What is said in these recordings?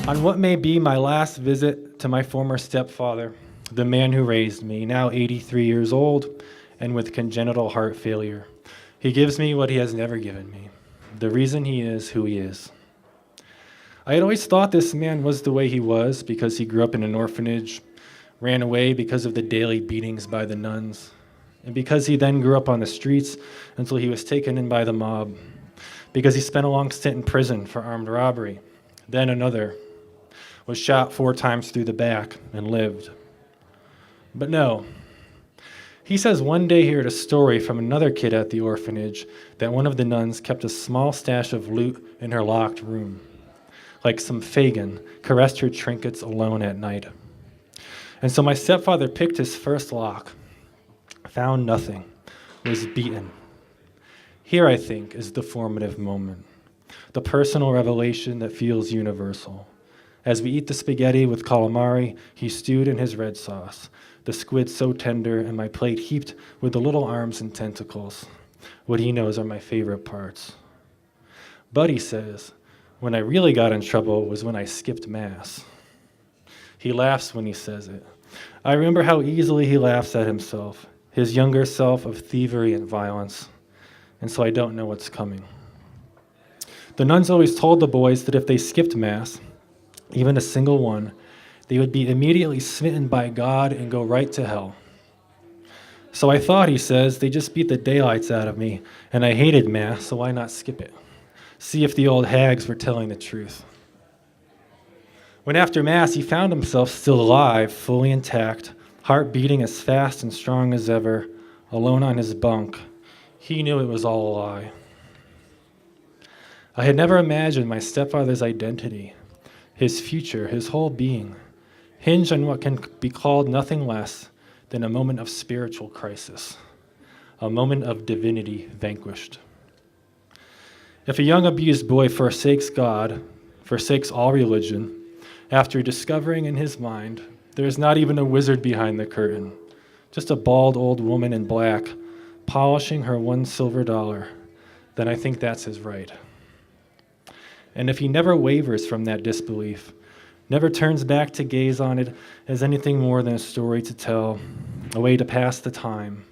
On what may be my last visit to my former stepfather, the man who raised me, now 83 years old and with congenital heart failure, he gives me what he has never given me, the reason he is who he is. I had always thought this man was the way he was because he grew up in an orphanage, ran away because of the daily beatings by the nuns, and because he then grew up on the streets until he was taken in by the mob, because he spent a long stint in prison for armed robbery, then another, was shot 4 times through the back and lived. But no, he says one day he heard a story from another kid at the orphanage that one of the nuns kept a small stash of loot in her locked room. Like some Fagin, caressed her trinkets alone at night. And so my stepfather picked his first lock, found nothing, was beaten. Here, I think, is the formative moment, the personal revelation that feels universal. As we eat the spaghetti with calamari, he stewed in his red sauce, the squid so tender and my plate heaped with the little arms and tentacles, what he knows are my favorite parts. But he says, when I really got in trouble was when I skipped Mass. He laughs when he says it. I remember how easily he laughs at himself, his younger self of thievery and violence, and so I don't know what's coming. The nuns always told the boys that if they skipped Mass, even a single one, they would be immediately smitten by God and go right to hell. So I thought, he says, they just beat the daylights out of me, and I hated Mass, so why not skip it? See if the old hags were telling the truth. When after Mass he found himself still alive, fully intact, heart beating as fast and strong as ever, alone on his bunk, he knew it was all a lie. I had never imagined my stepfather's identity, his future, his whole being, hinge on what can be called nothing less than a moment of spiritual crisis, a moment of divinity vanquished. If a young abused boy forsakes God, forsakes all religion, after discovering in his mind there is not even a wizard behind the curtain, just a bald old woman in black polishing her $1 silver, then I think that's his right. And if he never wavers from that disbelief, never turns back to gaze on it as anything more than a story to tell, a way to pass the time,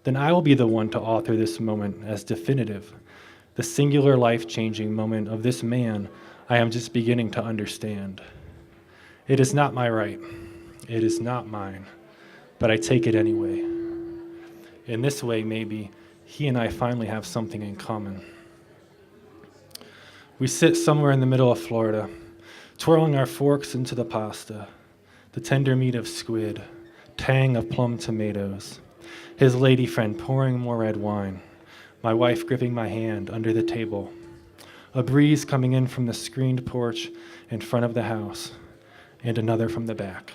then I will be the one to author this moment as definitive, the singular life-changing moment of this man I am just beginning to understand. It is not my right. It is not mine, but I take it anyway. In this way, maybe, he and I finally have something in common. We sit somewhere in the middle of Florida, twirling our forks into the pasta, the tender meat of squid, tang of plum tomatoes, his lady friend pouring more red wine, my wife gripping my hand under the table, a breeze coming in from the screened porch in front of the house, and another from the back.